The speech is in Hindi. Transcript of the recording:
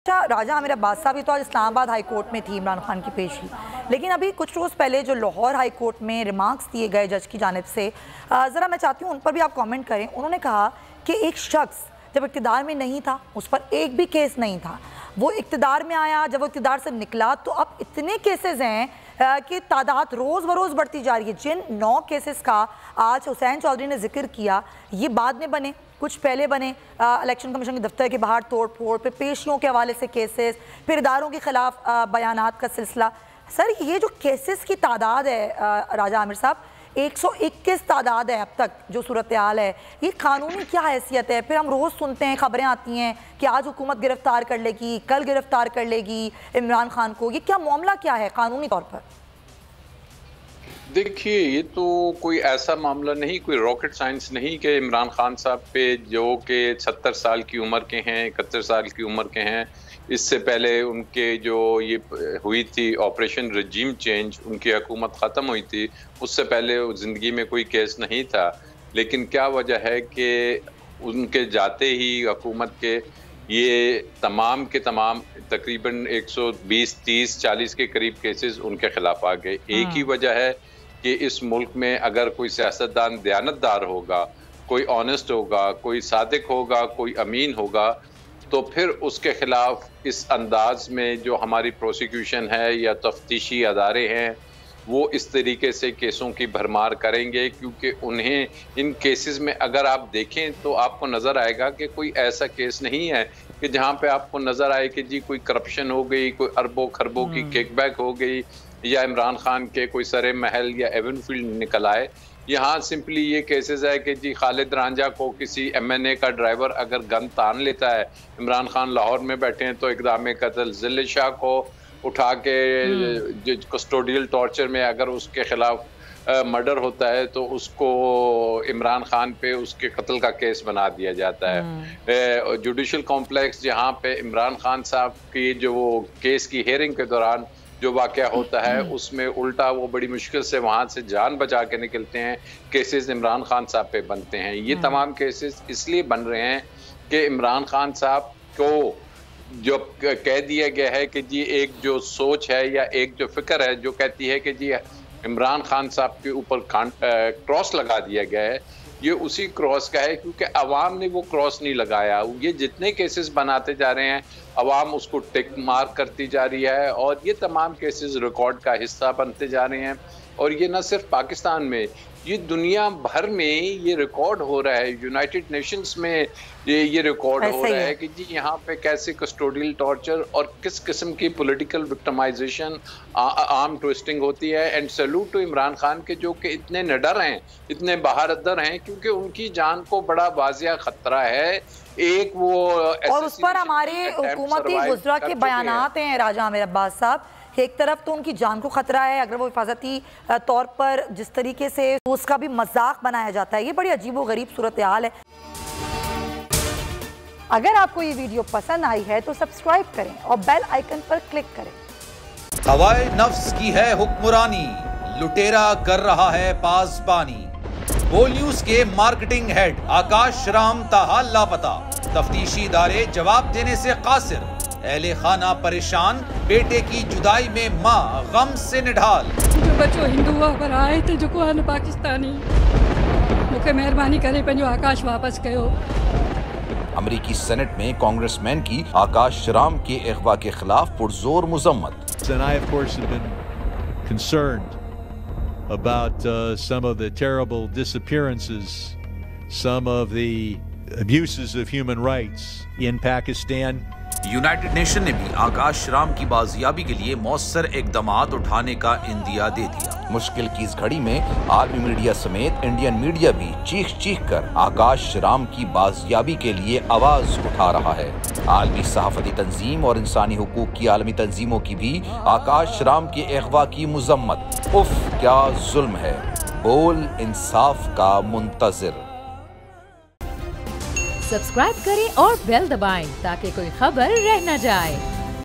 अच्छा राजा आमिर अब्बास साहब ये तो आज इस्लामाबाद हाई कोर्ट में थी इमरान खान की पेशी, लेकिन अभी कुछ रोज़ पहले जो लाहौर हाई कोर्ट में रिमार्क्स दिए गए जज की जानिब से, ज़रा मैं चाहती हूँ उन पर भी आप कमेंट करें। उन्होंने कहा कि एक शख्स जब इक़्तिदार में नहीं था उस पर एक भी केस नहीं था, वो इक़्तिदार में आया, जब वो इक़्तिदार से निकला तो अब इतने केसेस हैं कि तादाद रोज़ बरोज़ बढ़ती जा रही है। जिन 9 केसेस का आज हुसैन चौधरी ने जिक्र किया, ये बाद में बने, कुछ पहले बने। इलेक्शन कमीशन के दफ्तर के बाहर तोड़ फोड़, फिर पेशियों के हवाले से केसेस, फिर इदारों के ख़िलाफ़ बयानात का सिलसिला। सर ये जो केसेस की तादाद है राजा आमिर साहब, 121 तादाद है अब तक जो सूरत हाल है, ये कानूनी क्या हैसियत है? फिर हम रोज़ सुनते हैं, खबरें आती हैं कि आज हुकूमत गिरफ्तार कर लेगी, कल गिरफ्तार कर लेगी इमरान खान को। ये क्या मामला क्या है कानूनी तौर पर? देखिए, ये तो कोई ऐसा मामला नहीं, कोई रॉकेट साइंस नहीं कि इमरान खान साहब पे जो कि 70 साल की उम्र के हैं, 71 साल की उम्र के हैं, इससे पहले उनके जो ये हुई थी ऑपरेशन रजीम चेंज, उनकी हुकूमत ख़त्म हुई थी, उससे पहले ज़िंदगी में कोई केस नहीं था। लेकिन क्या वजह है कि उनके जाते ही हुकूमत के ये तमाम के तमाम तकरीबन 120, 30, 40 के करीब केसेस उनके ख़िलाफ़ आ गए। एक ही वजह है कि इस मुल्क में अगर कोई सियासतदान दयानतदार होगा, कोई ऑनेस्ट होगा, कोई सादिक होगा, कोई अमीन होगा, तो फिर उसके ख़िलाफ़ इस अंदाज में जो हमारी प्रोसिक्यूशन है या तफ्तीशी अदारे हैं, वो इस तरीके से केसों की भरमार करेंगे, क्योंकि उन्हें इन केसेस में अगर आप देखें तो आपको नज़र आएगा कि कोई ऐसा केस नहीं है कि जहाँ पे आपको नज़र आए कि जी कोई करप्शन हो गई, कोई अरबों खरबों की किकबैक हो गई, या इमरान खान के कोई सरे महल या एवनफील्ड निकल आए। यहाँ सिंपली ये केसेस है कि जी खालिद रांझा को किसी MNA का ड्राइवर अगर गन तान लेता है, इमरान खान लाहौर में बैठे हैं तो इक़दाम कत्ल, ज़िल्ल शाह को उठा के जो कस्टोडियल टॉर्चर में अगर उसके खिलाफ मर्डर होता है तो उसको इमरान खान पे उसके कत्ल का केस बना दिया जाता है। जुडिशल कॉम्प्लेक्स जहाँ पे इमरान खान साहब की जो केस की हेयरिंग के दौरान जो वाक़या होता है, उसमें उल्टा वो बड़ी मुश्किल से वहाँ से जान बचा के निकलते हैं, केसेस इमरान खान साहब पे बनते हैं। ये तमाम केसेस इसलिए बन रहे हैं कि इमरान खान साहब को जो कह दिया गया है कि जी एक जो सोच है या एक जो फिक्र है जो कहती है कि जी इमरान खान साहब के ऊपर क्रॉस लगा दिया गया है, ये उसी क्रॉस का है, क्योंकि अवाम ने वो क्रॉस नहीं लगाया। ये जितने केसेस बनाते जा रहे हैं, अवाम उसको टिक मार्क करती जा रही है और ये तमाम केसेस रिकॉर्ड का हिस्सा बनते जा रहे हैं। और ये न सिर्फ पाकिस्तान में, ये दुनिया भर में ये रिकॉर्ड हो रहा है। यूनाइटेड नेशंस में ये रिकॉर्ड हो रहा है कि जी यहाँ पे कैसे कस्टोडियल टॉर्चर और किस किस्म की पॉलिटिकल विक्टिमाइजेशन, आर्म ट्विस्टिंग होती है। And salute to Imran Khan के जो कि इतने निडर हैं, इतने बहादुर हैं, क्योंकि उनकी जान को बड़ा वाजिया खतरा है। एक वो और उस पर हमारे हुकूमती वज़रा के बयानात हैं राजा आमिर अब्बास साहब, एक तरफ तो उनकी जान को खतरा है, अगर वो हिफाजती तौर पर जिस तरीके से उसका भी मजाक बनाया जाता है, ये बड़ी अजीबो गरीब सूरत हाल है। अगर आपको ये वीडियो पसंद आई है तो सब्सक्राइब करें और बेल आइकन पर क्लिक करें। हवाए नफ्स की है हुक्मरानी, लुटेरा कर रहा है पासबानी। बोल न्यूज के मार्केटिंग हेड आकाश राम ताहा लापता, तफ्तीशी इदारे जवाब देने से कासिर, अहले खाना परेशान, बेटे की जुदाई में माँ गम से निढाल। जो बच्चों हिंदू पर आए थे जो को पाकिस्तानी, मुझे मेहरबानी करे पंहिंजो आकाश वापस कयो। अमेरिकी सेनेट में कांग्रेसमैन की आकाश राम के अगवा के खिलाफ पुरजोर मुजम्मत। And I, of course, have been concerned about some of the terrible disappearances, some of the abuses of human rights in Pakistan. United nation ने भी आकाश राम की बाजियाबी के लिए मौसर इकदामात उठाने का इंदिया दे दिया। मुश्किल की इस घड़ी में आलमी मीडिया समेत इंडियन मीडिया भी चीख चीख कर आकाश राम की बाजियाबी के लिए आवाज उठा रहा है। आलमी सहाफती तंजीम और इंसानी हुकूक की आलमी तंजीमों की भी आकाश राम के अगवा की मुजम्मत। उफ क्या जुल्म है, बोल इंसाफ का मुंतजिर। सब्सक्राइब करें और बेल दबाएं ताकि कोई खबर रह न जाए।